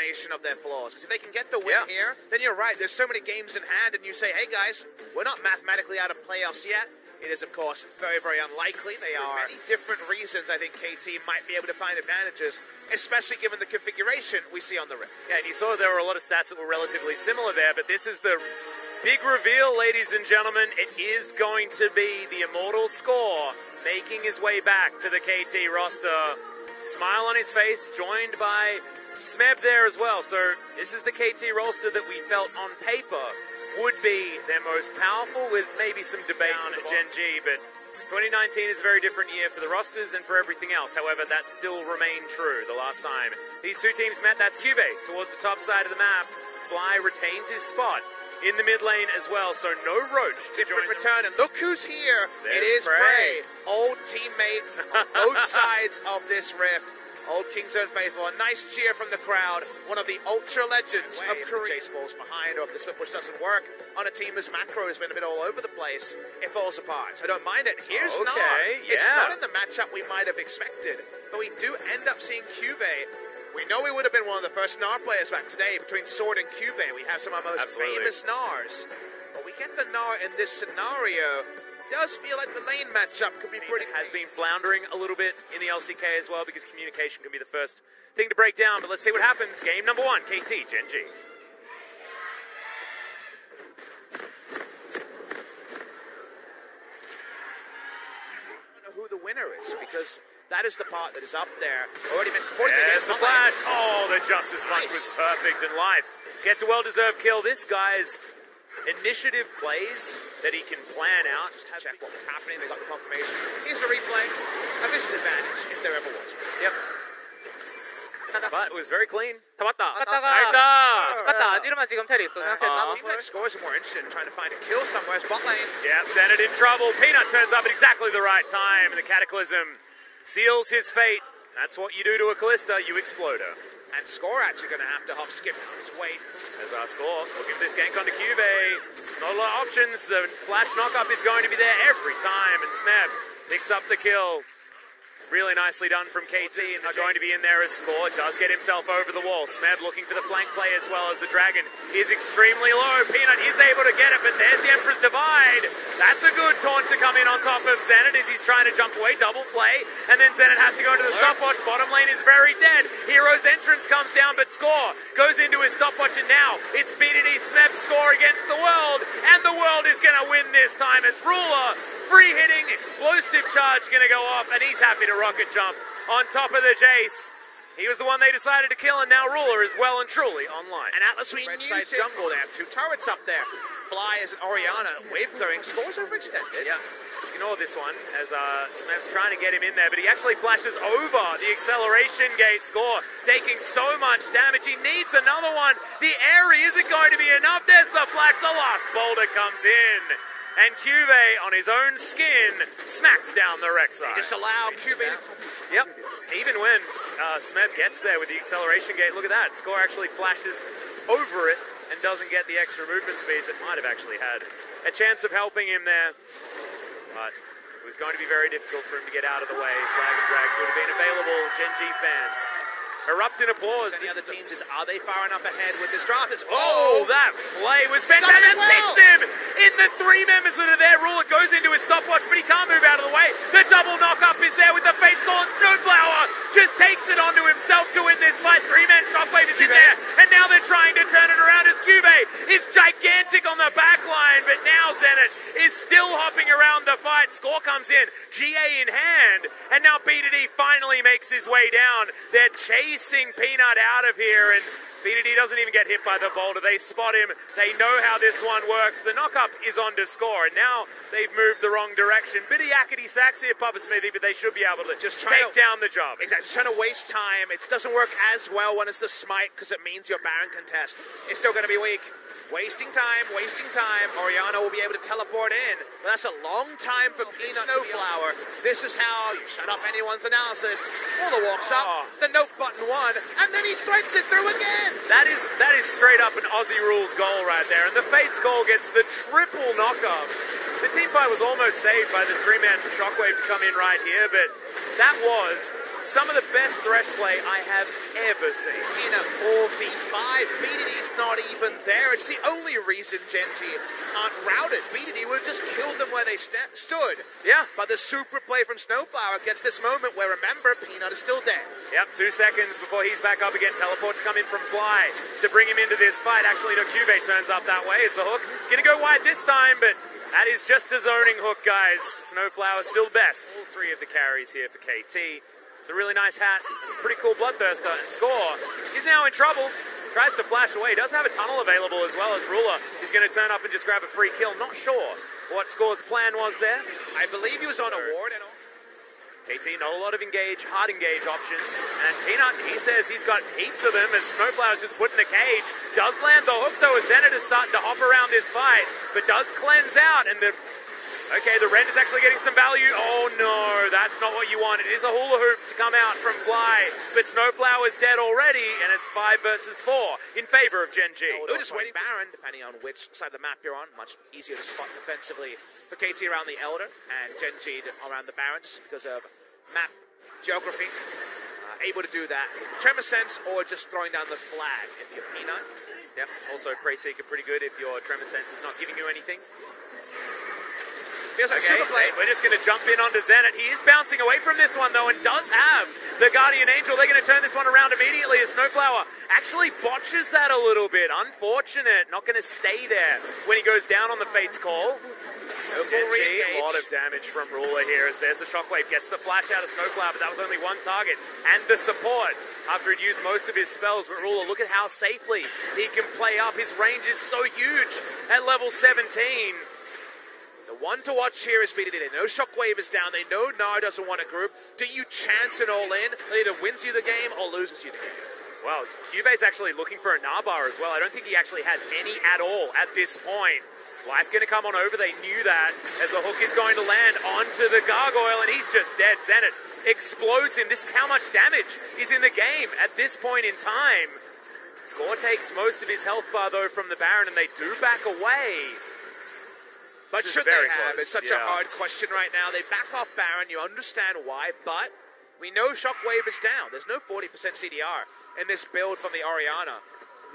explanation of their flaws. Because if they can get the win here, then you're right. There's so many games in hand, and you say, hey guys, we're not mathematically out of playoffs yet. It is, of course, very, very unlikely. They are many different reasons I think KT might be able to find advantages, especially given the configuration we see on the Rift. Yeah, and you saw there were a lot of stats that were relatively similar there, but this is the big reveal, ladies and gentlemen. It is going to be the immortal Score making his way back to the KT roster. Smile on his face, joined by Smeb there as well. So this is the KT roster that we felt on paper would be their most powerful, with maybe some debate on GEN.G, but 2019 is a very different year for the rosters and for everything else. However, that still remained true the last time these two teams met. That's QB towards the top side of the map. Fly retains his spot in the mid lane as well, so no Roach. Different return, and look who's here. There's it is Prey. Old teammate on both sides of this Rift. Old King's Own Faithful, a nice cheer from the crowd. One of the ultra legends of Korea. Chase falls behind, or if the split push doesn't work on a team whose macro has been a bit all over the place, it falls apart. So I don't mind it. Here's Nar. It's not in the matchup we might have expected, but we do end up seeing QV. We know we would have been one of the first Nar players back today between Sword and QV. We have some of our most famous Nars. But we get the Nar in this scenario. Does feel like the lane matchup could be pretty. Has been floundering a little bit in the LCK as well, because communication can be the first thing to break down. But let's see what happens. Game number 1, KT, GEN.G. I don't know who the winner is, because that is the part that is up there. Already mentioned. There's the flash. Oh, the Justice Punch was perfect in life. Gets a well-deserved kill. This guy's initiative plays that he can plan out. Just to check what was happening. They got the confirmation. Here's a replay. A vision advantage, if there ever was. Yep. But it was very clean. 잡았다. 갔다. 뒤로만 지금 테리 있어. It seems like Scores are more interested in trying to find a kill somewhere. Spot lane. Yeah, Zenit in trouble. Peanut turns up at exactly the right time, and the Cataclysm seals his fate. That's what you do to a Callista. You explode her. And Score actually going to have to hop skip his way. As our Score looking for this gank onto QV. Not a lot of options. The flash knockup is going to be there every time, and Smeb picks up the kill. Really nicely done from KT, and they're going to be in there as Score. Does get himself over the wall. Smeb looking for the flank play as well, as the Dragon is extremely low. Peanut is able to get it, but there's the Emperor's Divide. That's a good taunt to come in on top of Zenit as he's trying to jump away. Double play, and then Zenit has to go into the stopwatch. Bottom lane is very dead. Hero's entrance comes down, but Score goes into his stopwatch, and now it's BDD Smeb Score against the world, and the world is going to win this time. It's Ruler, free hitting, explosive charge going to go off, and he's happy to rocket jump on top of the Jace. He was the one they decided to kill, and now Ruler is well and truly online. And Atlas we red side jungle, they have 2 turrets up there. Fly is an Orianna, wave clearing. Scores overextended. Yeah, ignore this one as Smeb's trying to get him in there, but he actually flashes over the acceleration gate. Score taking so much damage. He needs another one. The area isn't going to be enough. There's the flash. The last boulder comes in. And QV on his own skin smacks down the Rek'Sai. Just allow QV to... Yep. Even when Smeb gets there with the acceleration gate, look at that. Score actually flashes over it and doesn't get the extra movement speed that might have actually had a chance of helping him there. But it was going to be very difficult for him to get out of the way. Flag and drags would have been available. GEN.G fans erupt in applause. The other teams is, are they far enough ahead with this draft? Oh, that play was fantastic. Fixed him in the 3 members that are there. Ruler goes into his stopwatch, but he can't move out of the way. The double knock-up is there with the Fate Skull, and Snowflower just takes it onto himself to win this fight. 3-man Shockwave is in there, and now they're trying to turn it around as QV is gigantic on the back line, but now Zenit is still hopping around the fight. Score comes in, GA in hand, and now BDD finally makes his way down. They're chasing Peanut out of here, and BDD doesn't even get hit by the boulder. They spot him. They know how this one works. The knockup is on to Score, and now they've moved the wrong direction. Bit of yakety sax here, Papa Smithy, but they should be able to just take down the job. Exactly, just trying to waste time. It doesn't work as well when it's the smite, because it means your Baron contest is still going to be weak. Wasting time, wasting time. Orianna will be able to teleport in, but that's a long time for Peanut Snowflower. This is how you shut off anyone's analysis. Ruler walks up, the note button won, and then he threads it through again. That is straight up an Aussie rules goal right there, and the Fate's goal gets the triple knockup. The team fight was almost saved by the 3-man Shockwave to come in right here, but that was some of the best thresh play I have ever seen. In a 4v5, BDD's not even there. It's the only reason Gen.G aren't routed. BDD would have just killed them where they stood. Yeah. But the super play from Snowflower gets this moment where, remember, Peanut is still dead. Yep, 2 seconds before he's back up again. Teleport to come in from Fly to bring him into this fight. Actually, no, QV turns up that way. It's the hook. Gonna go wide this time, but that is just a zoning hook, guys. Snowflower still best. All 3 of the carries here for KT. It's a really nice hat. It's a pretty cool Bloodthirster. And Score, he's now in trouble. Tries to flash away. Does have a tunnel available as well as Ruler. He's going to turn up and just grab a free kill. Not sure what Score's plan was there. I believe he was on a ward and all. KT, not a lot of hard engage options. And Peanut, he says he's got heaps of them, and Snowflower's just put in the cage. Does land the hook, though, as Zenit is starting to hop around this fight, but does cleanse out, and okay, the Ren is actually getting some value. Oh, no, that's not what you want. It is a hula hoop to come out from Fly, but Snowflower's dead already, and it's 5 versus 4 in favor of Gen.G. We're just waiting Baron, depending on which side of the map you're on. Much easier to spot defensively for KT around the Elder, and Gen.G around the Baron, just because of map geography. Able to do that. Tremor Sense or just throwing down the flag if you're Peanut. Yep, also Prey Seeker pretty good if your Tremor Sense is not giving you anything. Feels like okay, super play. We're just going to jump in onto Zenit. He is bouncing away from this one, though, and does have the Guardian Angel. They're going to turn this one around immediately as Snowflower actually botches that a little bit. Unfortunate. Not going to stay there when he goes down on the Fate's Call. Gen.G, a lot of damage from Ruler here as there's the Shockwave. Gets the flash out of Snowflower, but that was only one target. And the support after he'd used most of his spells. But Ruler, look at how safely he can play up. His range is so huge at level 17. The one to watch here is BDD. They know Shockwave is down. They know Gnar doesn't want a group. Do you chance an all-in? That either wins you the game or loses you the game. Well, Cube's actually looking for a Gnar as well. I don't think he actually has any at all at this point. Life going to come on over. They knew that as the hook is going to land onto the Gargoyle, and he's just dead. Zenit explodes him. This is how much damage is in the game at this point in time. Score takes most of his health bar, though, from the Baron, and they do back away. But should they have? It's such a hard question right now. They back off Baron. You understand why, but we know Shockwave is down. There's no 40% CDR in this build from the Orianna.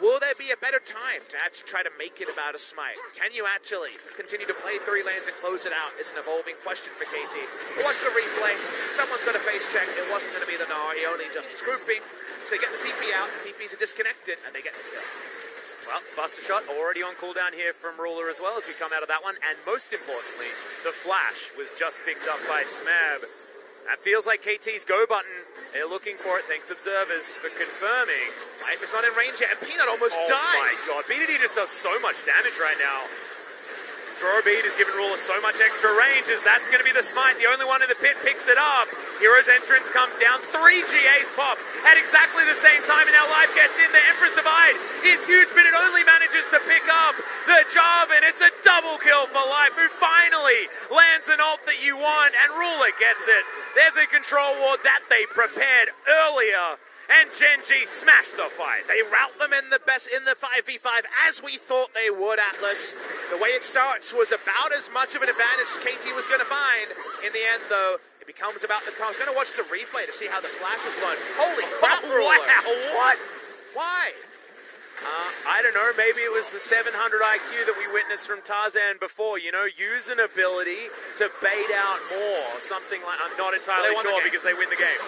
Will there be a better time to actually try to make it about a smite? Can you actually continue to play 3 lanes and close it out? Is an evolving question for KT. Watch the replay. Someone's got a face check. It wasn't going to be the Gnar. He only just is grouping. So they get the TP out. The TPs are disconnected, and they get the kill. Well, Buster Shot already on cooldown here from Ruler as well as we come out of that one. And most importantly, the flash was just picked up by Smab. That feels like KT's go button. They're looking for it. Thanks, observers, for confirming. Life is not in range yet, and Peanut almost dies. Oh my god, BDD just does so much damage right now. Throw bead is giving Ruler so much extra range as that's going to be the smite. The only one in the pit picks it up. Hero's entrance comes down. 3 GAs pop at exactly the same time, and now Life gets in. The Emperor's Divide is huge, but it only manages to pick up the job, and it's a double kill for Life, who finally lands an ult that you want, and Ruler gets it. There's a control ward that they prepared earlier. And Gen.G smashed the fight. They rout them in the 5v5 as we thought they would, Atlas. The way it starts was about as much of an advantage as KT was going to find. In the end, though, it becomes about the comms. Going to watch the replay to see how the flash was run. Holy crap, Ruler. Wow, what? Why? I don't know, maybe it was the 700 IQ that we witnessed from Tarzan before, you know, use an ability to bait out more, something like, I'm not entirely sure because they win the game.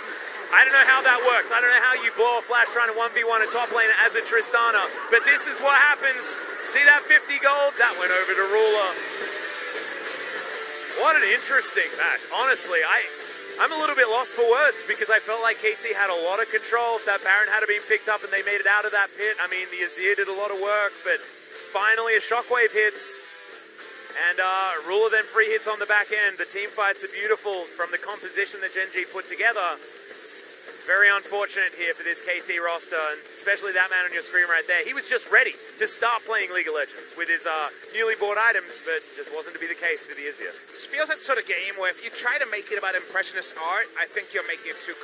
I don't know how that works. I don't know how you blow a flash trying to 1v1 a top laner as a Tristana, but this is what happens. See that 50 gold? That went over to Ruler. What an interesting match. Honestly, I'm a little bit lost for words because I felt like KT had a lot of control. If that Baron had been picked up and they made it out of that pit, I mean, the Azir did a lot of work, but finally a Shockwave hits. And Ruler then free hits on the back end. The team fights are beautiful from the composition that Gen.G put together. Very unfortunate here for this KT roster, and especially that man on your screen right there. He was just ready to start playing League of Legends with his newly bought items, but just wasn't to be the case for the Azir. This feels like the sort of game where if you try to make it about impressionist art, I think you're making it too